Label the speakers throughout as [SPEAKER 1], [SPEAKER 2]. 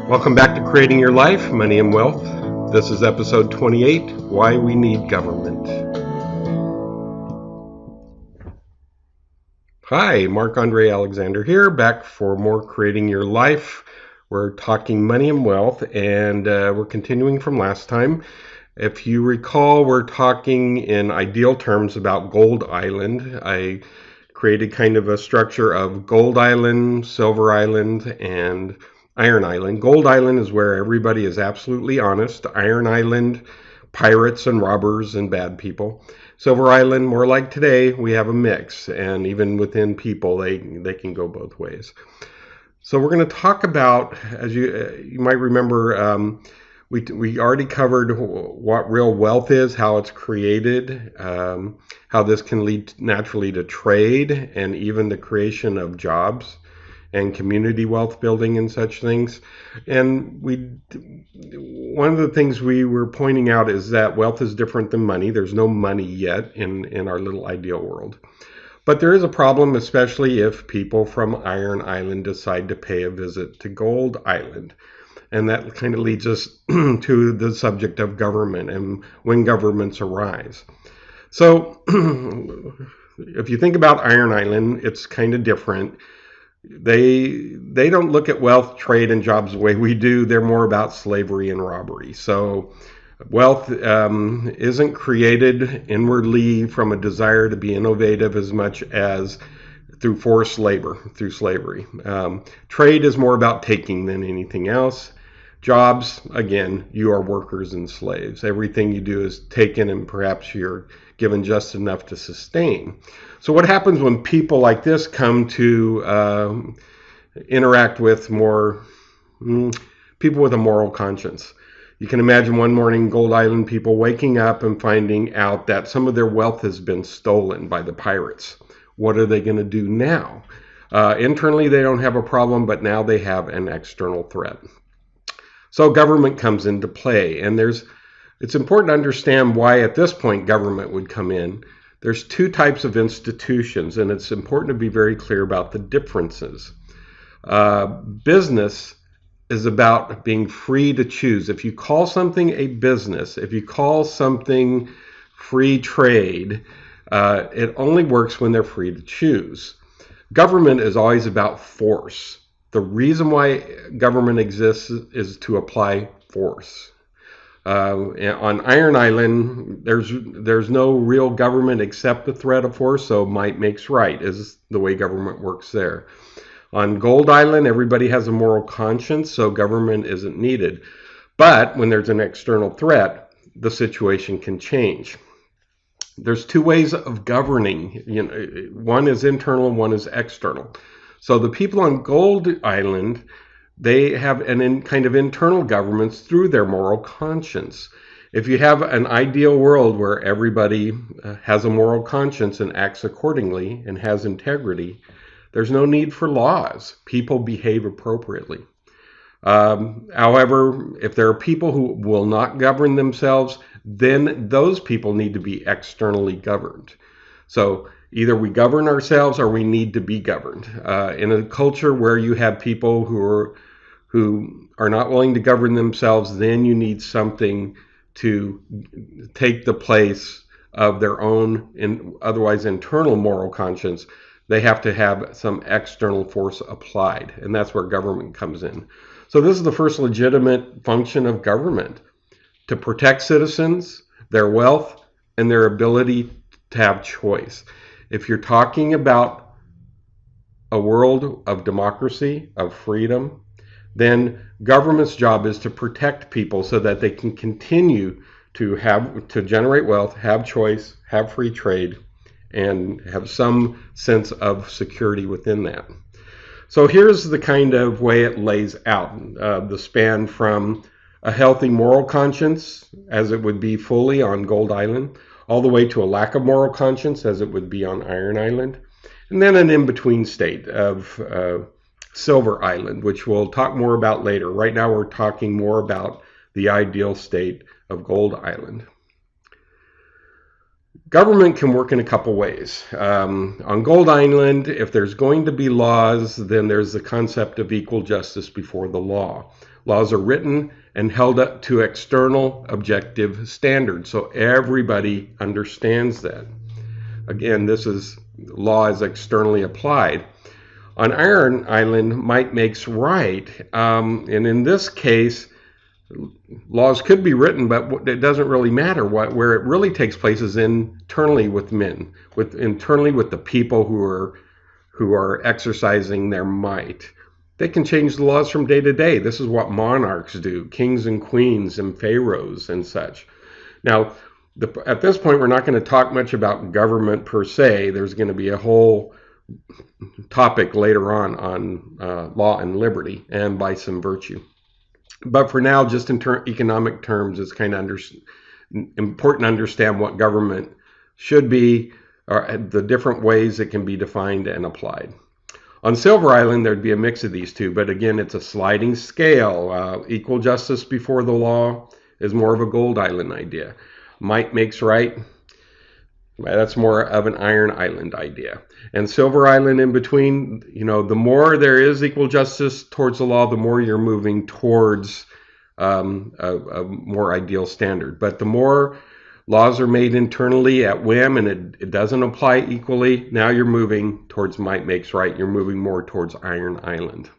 [SPEAKER 1] Welcome back to Creating Your Life, Money and Wealth. This is episode 28, Why We Need Government. Hi, Marc-Andre Alexander here, back for more Creating Your Life. We're talking money and wealth, and we're continuing from last time. If you recall, we're talking in ideal terms about Gold Island. I created kind of a structure of Gold Island, Silver Island, and Iron Island. Gold Island is where everybody is absolutely honest. Iron Island, pirates and robbers and bad people. Silver Island, more like today, we have a mix, and even within people, they can go both ways. So we're going to talk about, as you might remember, we already covered what real wealth is, how it's created, how this can lead naturally to trade, and even the creation of jobs and community wealth building and such things. And one of the things we were pointing out is that wealth is different than money. There's no money yet in our little ideal world. But there is a problem, especially if people from Iron Island decide to pay a visit to Gold Island. And that kind of leads us to the subject of government and when governments arise. So if you think about Iron Island, it's kind of different. They don't look at wealth, trade, and jobs the way we do. They're more about slavery and robbery. So wealth isn't created inwardly from a desire to be innovative as much as through forced labor, through slavery. Trade is more about taking than anything else. Jobs, again, you are workers and slaves. Everything you do is taken, and perhaps you're given just enough to sustain. So what happens when people like this come to interact with more people with a moral conscience? You can imagine one morning Gold Island people waking up and finding out that some of their wealth has been stolen by the pirates. What are they going to do now? Internally, they don't have a problem, but now they have an external threat. So government comes into play, and it's important to understand why at this point government would come in. There's two types of institutions, and it's important to be very clear about the differences. Business is about being free to choose. If you call something a business, if you call something free trade, it only works when they're free to choose. Government is always about force. The reason why government exists is to apply force. On Iron Island, there's no real government except the threat of force, so might makes right is the way government works there. On Gold Island, everybody has a moral conscience, so government isn't needed. But when there's an external threat, the situation can change. There's two ways of governing. One is internal and one is external. So the people on Gold Island, they have kind of internal governments through their moral conscience. If you have an ideal world where everybody has a moral conscience and acts accordingly and has integrity, there's no need for laws. People behave appropriately. However, if there are people who will not govern themselves, then those people need to be externally governed. So either we govern ourselves or we need to be governed. In a culture where you have people who are not willing to govern themselves, then you need something to take the place of their own otherwise internal moral conscience. They have to have some external force applied, and that's where government comes in. So this is the first legitimate function of government, to protect citizens, their wealth, and their ability to have choice. If you're talking about a world of democracy, of freedom, then government's job is to protect people so that they can continue to generate wealth, have choice, have free trade, and have some sense of security within that. So here's the kind of way it lays out, the span from a healthy moral conscience, as it would be fully on Gold Island, all the way to a lack of moral conscience, as it would be on Iron Island, and then an in-between state of Silver Island, which we'll talk more about later. Right now we're talking more about the ideal state of Gold Island. Government can work in a couple ways. On Gold Island, if there's going to be laws, then there's the concept of equal justice before the law. Laws are written and held up to external objective standards, so everybody understands that. Again, this is law is externally applied. On Iron Island, might makes right, and in this case, laws could be written, but it doesn't really matter. Where it really takes place is internally with men, internally with the people who are exercising their might. They can change the laws from day to day. This is what monarchs do, kings and queens and pharaohs and such. Now, at this point, we're not going to talk much about government per se. There's going to be a whole topic later on law and liberty and vice and virtue. But for now, just in economic terms, it's kind of important to understand what government should be, or the different ways it can be defined and applied. On Silver Island, there'd be a mix of these two, but again, it's a sliding scale. Equal justice before the law is more of a Gold Island idea. Might makes right. That's more of an Iron Island idea. And Silver Island in between, the more there is equal justice towards the law, the more you're moving towards a more ideal standard. But the more laws are made internally at whim and it doesn't apply equally, now you're moving towards might makes right. You're moving more towards Iron Island.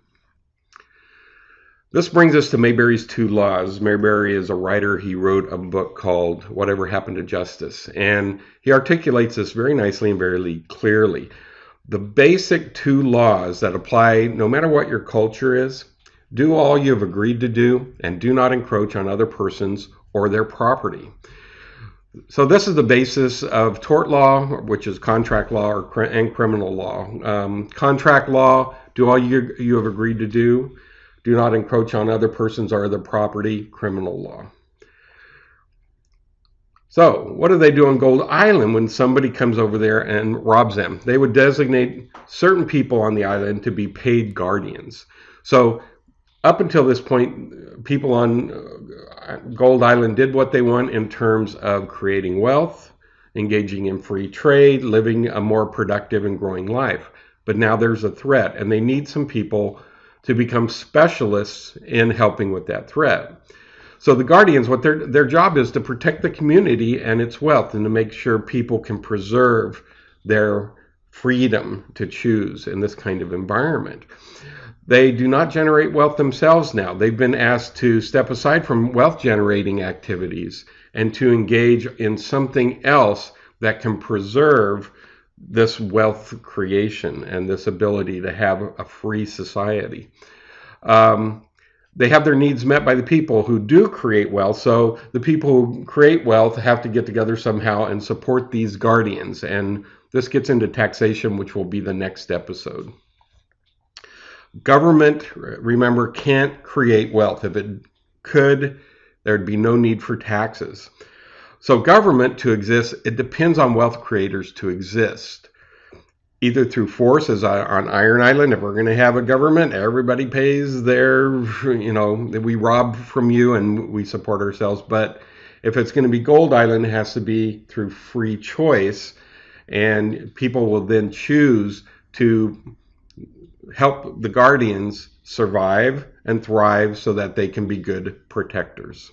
[SPEAKER 1] This brings us to Mayberry's two laws. Mayberry is a writer. He wrote a book called Whatever Happened to Justice, and he articulates this very nicely and very clearly. The basic two laws that apply no matter what your culture is: do all you have agreed to do, and do not encroach on other persons or their property. So this is the basis of tort law, which is contract law and criminal law. Contract law: do all you have agreed to do. Do not encroach on other persons or other property, criminal law. So what do they do on Gold Island when somebody comes over there and robs them? They would designate certain people on the island to be paid guardians. So up until this point, people on Gold Island did what they want in terms of creating wealth, engaging in free trade, living a more productive and growing life. But now there's a threat, and they need some people to become specialists in helping with that threat. So the guardians, what their job is to protect the community and its wealth, and to make sure people can preserve their freedom to choose in this kind of environment. They do not generate wealth themselves now. They've been asked to step aside from wealth generating activities and to engage in something else that can preserve this wealth creation and this ability to have a free society. They have their needs met by the people who do create wealth. So the people who create wealth have to get together somehow and support these guardians. And this gets into taxation, which will be the next episode. Government, remember, can't create wealth. If it could, there'd be no need for taxes. So government to exist, it depends on wealth creators to exist. Either through force, as on Iron Island, if we're going to have a government, everybody pays their, we rob from you and we support ourselves. But if it's going to be Gold Island, it has to be through free choice. And people will then choose to help the guardians survive and thrive so that they can be good protectors.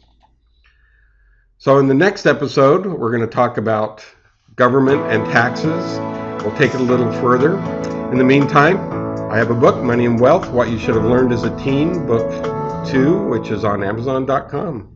[SPEAKER 1] So in the next episode, we're going to talk about government and taxes. We'll take it a little further. In the meantime, I have a book, Money and Wealth, What You Should Have Learned as a Teen, Book 2, which is on Amazon.com.